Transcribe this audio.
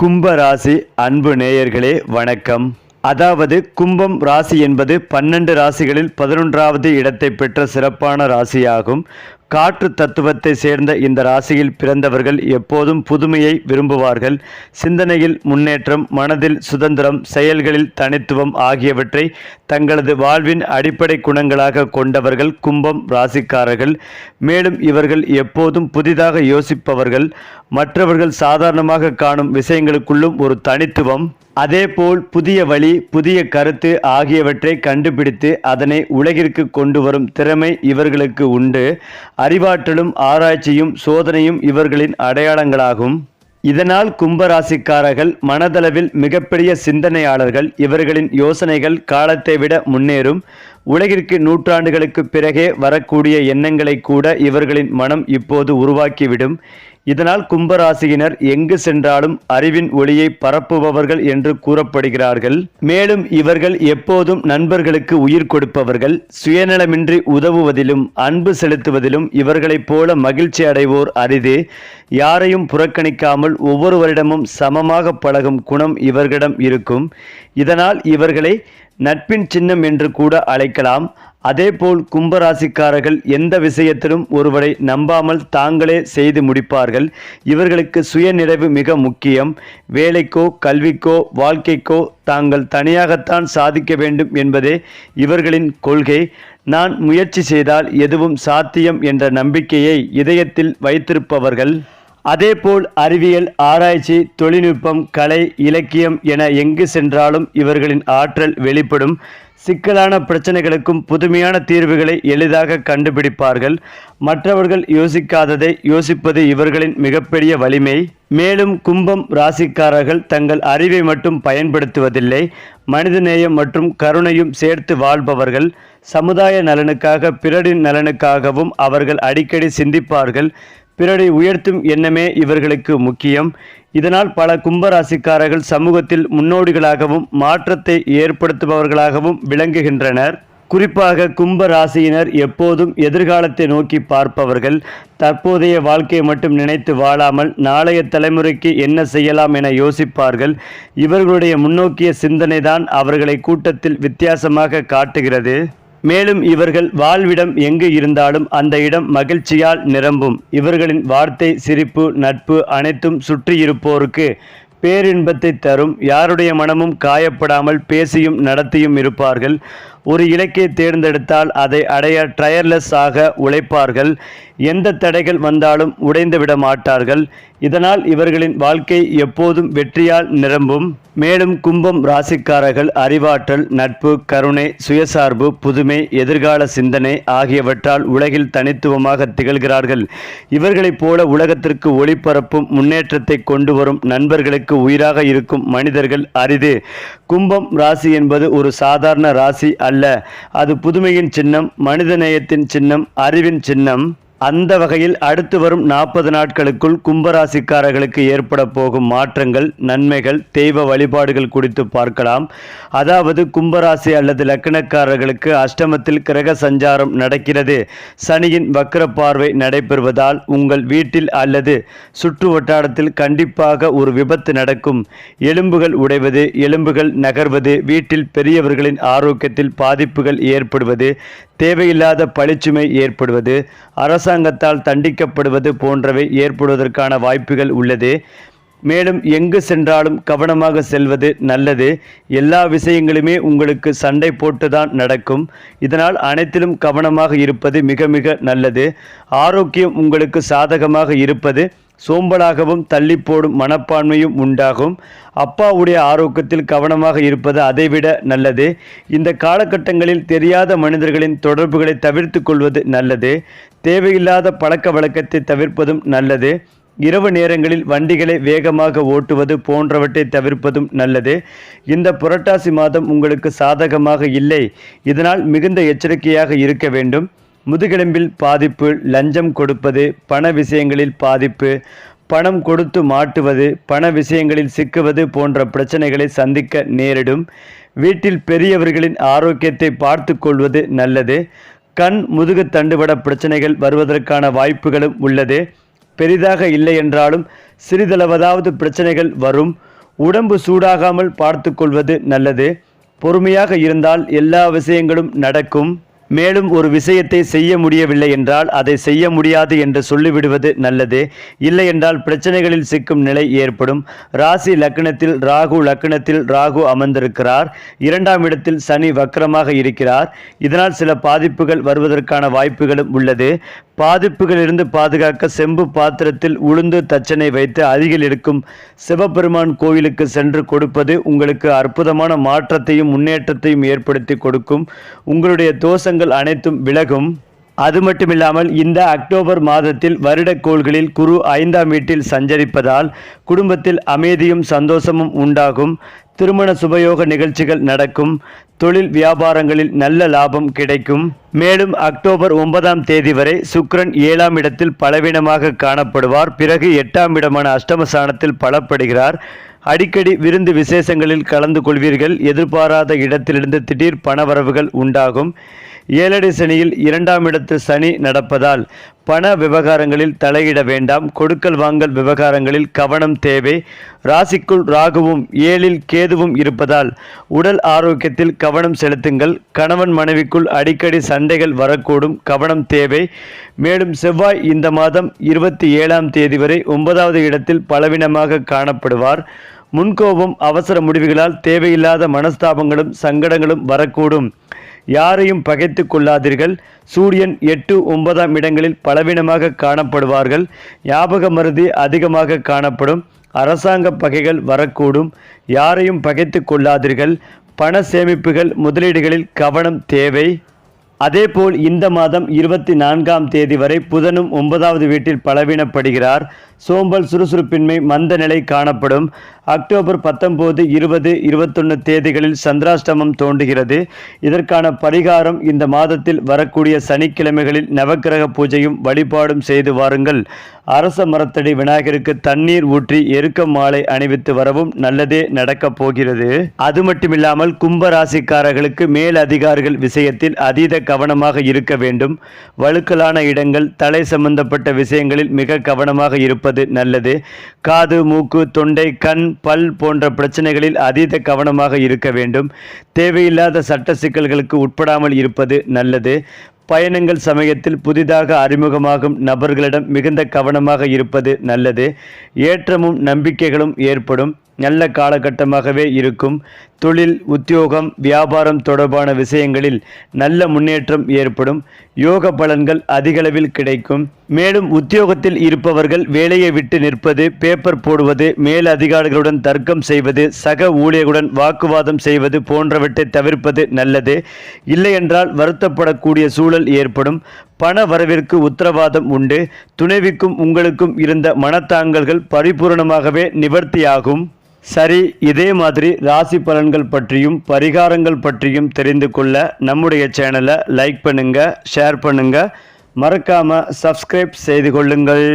கும்ப ராசி அன்பு நேயர்களே வணக்கம். அதாவது கும்பம் ராசி என்பது 12 ராசிகளில் 11வது இடத்தை பெற்ற சிறப்பான ராசியாகும். காற்று தத்துவத்தை சேர்ந்த இந்த ராசியில் பிறந்தவர்கள் எப்போதும் புதுமையை விரும்புவார்கள். சிந்தனையில் முன்னேற்றம், மனதில் சுதந்திரம், செயல்களில் தனித்துவம் ஆகியவற்றை தங்களது வாழ்வின் அடிப்படை குணங்களாக கொண்டவர்கள் கும்பம் ராசிக்காரர்கள். மேலும் இவர்கள் எப்போதும் புதிதாக யோசிப்பவர்கள். மற்றவர்கள் சாதாரணமாக காணும் விஷயங்களுக்குள்ளும் ஒரு தனித்துவம், அதேபோல் புதிய வழி, புதிய கருத்து ஆகியவற்றை கண்டுபிடித்து அதனை உலகிற்கு கொண்டு வரும் திறமை இவர்களுக்கு உண்டு. அறிவாற்றலும் ஆராய்ச்சியும் சோதனையும் இவர்களின் அடையாளங்களாகும். இதனால் கும்பராசிக்காரர்கள் மனதளவில் மிகப்பெரிய சிந்தனையாளர்கள். இவர்களின் யோசனைகள் காலத்தை விட முன்னேறும். உலகிற்கு நூற்றாண்டுகளுக்கு பிறகே வரக்கூடிய எண்ணங்களை கூட இவர்களின் மனம் இப்போது உருவாக்கிவிடும். இதனால் கும்பராசியினர் எங்கு சென்றாலும் அறிவின் ஒளியை பரப்புபவர்கள் என்று கூறப்படுகிறார்கள். மேலும் இவர்கள் எப்போதும் நண்பர்களுக்கு உயிர் கொடுப்பவர்கள். சுயநலமின்றி உதவுவதிலும் அன்பு செலுத்துவதிலும் இவர்களைப் போல மகிழ்ச்சி அடைவோர் அரிது. யாரையும் புறக்கணிக்காமல் ஒவ்வொருவரிடமும் சமமாக பழகும் குணம் இவர்களிடம் இருக்கும். இதனால் இவர்களை நட்பின் சின்னம் என்று கூட அழைக்கலாம். அதேபோல் கும்பராசிக்காரர்கள் எந்த விஷயத்திலும் ஒருவரை நம்பாமல் தாங்களே செய்து முடிப்பார்கள். இவர்களுக்கு சுயநிறைவு மிக முக்கியம். வேலைக்கோ கல்விக்கோ வாழ்க்கைக்கோ தாங்கள் தனியாகத்தான் சாதிக்க வேண்டும் என்பதே இவர்களின் கொள்கை. நான் முயற்சி செய்தால் எதுவும் சாத்தியம் என்ற நம்பிக்கையை இதயத்தில் வைத்திருப்பவர்கள். அதேபோல் அறிவியல், ஆராய்ச்சி, தொழில்நுட்பம், கலை, இலக்கியம் என எங்கு சென்றாலும் இவர்களின் ஆற்றல் வெளிப்படும். சிக்கலான பிரச்சனைகளுக்கும் புதுமையான தீர்வுகளை எளிதாக கண்டுபிடிப்பார்கள். மற்றவர்கள் யோசிக்காததை யோசிப்பது இவர்களின் மிகப்பெரிய வலிமை. மேலும் கும்பம் ராசிக்காரர்கள் தங்கள் அறிவை மட்டும் பயன்படுத்துவதில்லை, மனிதநேயம் மற்றும் கருணையும் சேர்த்து வாழ்பவர்கள். சமுதாய நலனுக்காக, பிறரின் நலனுக்காகவும் அவர்கள் அடிக்கடி சிந்திப்பார்கள். பிறரை உயர்த்தும் எண்ணமே இவர்களுக்கு முக்கியம். இதனால் பல கும்பராசிக்காரர்கள் சமூகத்தில் முன்னோடிகளாகவும் மாற்றத்தை ஏற்படுத்துபவர்களாகவும் விளங்குகின்றனர். குறிப்பாக கும்ப ராசியினர் எப்போதும் எதிர்காலத்தை நோக்கி பார்ப்பவர்கள். தற்போதைய வாழ்க்கையை மட்டும் நினைத்து வாழாமல் நாளைய தலைமுறைக்கு என்ன செய்யலாம் என யோசிப்பார்கள். இவர்களுடைய முன்னோக்கிய சிந்தனைதான் அவர்களை கூட்டத்தில் வித்தியாசமாக காட்டுகிறது. மேலும் இவர்கள் வாழ்விடம் எங்கு இருந்தாலும் அந்த இடம் மகிழ்ச்சியால் நிரம்பும். இவர்களின் வார்த்தை, சிரிப்பு, நட்பு அனைத்தும் சுற்றியிருப்போருக்கு பேரின்பத்தை தரும். யாருடைய மனமும் காயப்படாமல் பேசியும் நடத்தியும் இருப்பார்கள். ஒரு இலக்கை தேர்ந்தெடுத்தால் அதை அடைய டயர்லெஸ் ஆக உழைப்பார்கள். எந்த தடைகள் வந்தாலும் உடைந்து விட மாட்டார்கள். இதனால் இவர்களின் வாழ்க்கை எப்போதும் வெற்றியால் நிரம்பும். மேலும் கும்பம் ராசிக்காரர்கள் அறிவாற்றல், நட்பு, கருணை, சுயசார்பு, புதுமை, எதிர்கால சிந்தனை ஆகியவற்றால் உலகில் தனித்துவமாக திகழ்கிறார்கள். இவர்களைப் போல உலகத்திற்கு ஒளிபரப்பும் முன்னேற்றத்தை கொண்டு வரும் நண்பர்களுக்கு உயிராக இருக்கும் மனிதர்கள் அரிது. கும்பம் ராசி என்பது ஒரு சாதாரண ராசி அல்ல. அது புதுமையின் சின்னம், மனிதநேயத்தின் சின்னம், அறிவின் சின்னம். அந்த வகையில் அடுத்து வரும் 40 நாட்களுக்குள் கும்பராசிக்காரர்களுக்கு ஏற்பட போகும் மாற்றங்கள், நன்மைகள், தெய்வ வழிபாடுகள் குறித்து பார்க்கலாம். அதாவது கும்பராசி அல்லது லக்னக்காரர்களுக்கு அஷ்டமத்தில் கிரக சஞ்சாரம் நடக்கிறது. சனியின் வக்ர பார்வை நடைபெறுவதால் உங்கள் வீட்டில் அல்லது சுற்று வட்டாரத்தில் கண்டிப்பாக ஒரு விபத்து நடக்கும். எலும்புகள் உடைவது, எலும்புகள் நகர்வது, வீட்டில் பெரியவர்களின் ஆரோக்கியத்தில் பாதிப்புகள் ஏற்படுவது, தேவையில்லாத பழிச்சுமை ஏற்படுவது, அரசாங்கத்தால் தண்டிக்கப்படுவது போன்றவை ஏற்படுவதற்கான வாய்ப்புகள் உள்ளது. மேலும் எங்கு சென்றாலும் கவனமாக செல்வது நல்லது. எல்லா விஷயங்களுமே உங்களுக்கு சண்டை போட்டுதான் நடக்கும். இதனால் அனைத்திலும் கவனமாக இருப்பது மிக மிக நல்லது. ஆரோக்கியம் உங்களுக்கு சாதகமாக இருப்பது. சோம்பலாகவும் தள்ளி போடும் மனப்பான்மையும் உண்டாகும். அப்பாவுடைய ஆரோக்கியத்தில் கவனமாக இருப்பது அதைவிட நல்லது. இந்த காலகட்டங்களில் தெரியாத மனிதர்களின் தொடர்புகளை தவிர்த்து கொள்வது நல்லது. தேவையில்லாத பழக்க வழக்கத்தை தவிர்ப்பதும் நல்லது. இரவு நேரங்களில் வண்டிகளை வேகமாக ஓட்டுவது போன்றவற்றை தவிர்ப்பதும் நல்லது. இந்த புரட்டாசி மாதம் உங்களுக்கு சாதகமாக இல்லை. இதனால் மிகுந்த எச்சரிக்கையாக இருக்க வேண்டும். முதுகெலும்பில் பாதிப்பு, லஞ்சம் கொடுப்பது, பண விஷயங்களில் பாதிப்பு, பணம் கொடுத்து மாட்டுவது, பண விஷயங்களில் சிக்குவது போன்ற பிரச்சனைகளை சந்திக்க நேரிடும். வீட்டில் பெரியவர்களின் ஆரோக்கியத்தை பார்த்து கொள்வது நல்லது. கண், முதுகு தண்டுவட பிரச்சனைகள் வருவதற்கான வாய்ப்புகளும் உள்ளது. பெரிதாக இல்லை என்றாலும் சிறிதளவாவது பிரச்சனைகள் வரும். உடம்பு சூடாகாமல் பார்த்து கொள்வது நல்லது. பொறுமையாக இருந்தால் எல்லா விஷயங்களும் நடக்கும். மேலும் ஒரு விஷயத்தை செய்ய முடியவில்லை என்றால் அதை செய்ய முடியாது என்று சொல்லிவிடுவது நல்லது. இல்லை என்றால் பிரச்சனைகளில் சிக்கும் நிலை ஏற்படும். ராசி லக்னத்தில் ராகு, லக்னத்தில் ராகு அமர்ந்திருக்கிறார். 2ஆம் இடத்தில் சனி வக்ரமாக இருக்கிறார். இதனால் சில பாதிப்புகள் வருவதற்கான வாய்ப்புகளும் உள்ளது. பாதிப்புகளிலிருந்து பாதுகாக்க செம்பு பாத்திரத்தில் உளுந்து தச்சனை வைத்து அருகில் இருக்கும் சிவபெருமான் கோயிலுக்கு சென்று கொடுப்பது உங்களுக்கு அற்புதமான மாற்றத்தையும் முன்னேற்றத்தையும் ஏற்படுத்தி கொடுக்கும். உங்களுடைய தோஷங்கள் அனைத்தும் விலகும். அது மட்டுமில்லாமல் இந்த அக்டோபர் மாதத்தில் வருடக்கோள்களில் குரு 5ஆம் வீட்டில் சஞ்சரிப்பதால் குடும்பத்தில் அமைதியும் சந்தோஷமும் உண்டாகும். திருமண சுபயோக நிகழ்ச்சிகள் நடக்கும். தொழில் வியாபாரங்களில் நல்ல லாபம் கிடைக்கும். மேலும் அக்டோபர் 9ஆம் தேதி வரை சுக்கிரன் 7ஆம் இடத்தில் பலவீனமாக காணப்படுவார். பிறகு 8ஆம் இடமான அஷ்டமஸ்தானத்தில் பலப்படுகிறார். அடிக்கடி விருந்து விசேஷங்களில் கலந்து கொள்வீர்கள். எதிர்பாராத இடத்திலிருந்து திடீர் பணவரவுகள் உண்டாகும். 7 சனியில் 2ஆம் இடத்து சனி நடப்பதால் பண விவகாரங்களில் தலையிட வேண்டாம். கொடுக்கல் வாங்கல் விவகாரங்களில் கவனம் தேவை. ராசிக்குள் ராகுவும் 7இல் கேதுவும் இருப்பதால் உடல் ஆரோக்கியத்தில் கவனம் செலுத்துங்கள். கணவன் மனைவிக்குள் அடிக்கடி சண்டைகள் வரக்கூடும், கவனம் தேவை. மேலும் செவ்வாய் இந்த மாதம் 27ஆம் தேதி வரை 9வது இடத்தில் பலவீனமாக காணப்படுவார். முன்கோபம், அவசர முடிவுகளால் தேவையில்லாத மனஸ்தாபங்களும் சங்கடங்களும் வரக்கூடும். யாரையும் பகைத்து கொள்ளாதீர்கள். சூரியன் 8, 9ஆம் இடங்களில் பலவீனமாக காணப்படுவார்கள். ஞாபக மருதி அதிகமாக காணப்படும். அரசாங்க பகைகள் வரக்கூடும். யாரையும் பகைத்து கொள்ளாதீர்கள். பண சேமிப்புகள், முதலீடுகளில் கவனம் தேவை. அதேபோல் இந்த மாதம் 24ஆம் தேதி வரை புதனும் 9வது வீட்டில் பலவீனப்படுகிறார். சோம்பல், சுறுசுறுப்பின்மை, மந்த நிலை காணப்படும். அக்டோபர் 19, 20, 21 தேதிகளில் சந்திராஷ்டமம் தோன்றுகிறது. இதற்கான பரிகாரம் இந்த மாதத்தில் வரக்கூடிய சனிக்கிழமைகளில் நவக்கிரக பூஜையும் வழிபாடும் செய்து வாருங்கள். அரச மரத்தடி விநாயகருக்கு தண்ணீர் ஊற்றி எருக்க மாலை அணிவித்து வரவும் நல்லதே நடக்கப் போகிறது. அது மட்டுமில்லாமல் கும்ப ராசிக்காரர்களுக்கு மேல் அதிகாரிகள் விஷயத்தில் அதீத கவனமாக இருக்க வேண்டும். வழுக்கலான இடங்கள், தலை சம்பந்தப்பட்ட விஷயங்களில் மிக கவனமாக இருப்பது நல்லது. காது, மூக்கு, தொண்டை, கண், பல் போன்ற பிரச்சனைகளில் அதீத கவனமாக இருக்க வேண்டும். தேவையில்லாத சட்ட சிக்கல்களுக்கு உட்படாமல் இருப்பது நல்லது. பயணங்கள் சமயத்தில் புதிதாக அறிமுகமாகும் நபர்களிடம் மிகுந்த கவனமாக இருப்பது நல்லது. ஏற்றமும் நம்பிக்கைகளும் ஏற்படும். நல்ல காலகட்டமாகவே இருக்கும். தொழில், உத்தியோகம், வியாபாரம் தொடர்பான விஷயங்களில் நல்ல முன்னேற்றம் ஏற்படும். யோக பலன்கள் அதிகளவில் கிடைக்கும். மேலும் உத்தியோகத்தில் இருப்பவர்கள் வேலையை விட்டு நிற்பது, பேப்பர் போடுவது, மேல் அதிகாரிகளுடன் தர்க்கம் செய்வது, சக ஊழியர்களுடன் வாக்குவாதம் செய்வது போன்றவற்றை தவிர்ப்பது நல்லது. இல்லையென்றால் வருத்தப்படக்கூடிய சூழல் ஏற்படும். பண வரவிற்கு உத்தரவாதம் உண்டு. துணைவிக்கும் உங்களுக்கும் இருந்த மனத்தாங்கல்கள் பரிபூரணமாகவே நிவர்த்தியாகும். சரி, இதே மாதிரி ராசி பலன்கள் பற்றியும் பரிகாரங்கள் பற்றியும் தெரிந்து கொள்ள நம்முடைய சேனலை லைக் பண்ணுங்க, ஷேர் பண்ணுங்க, மறக்காம சப்ஸ்கிரைப் செய்து கொள்ளுங்கள்.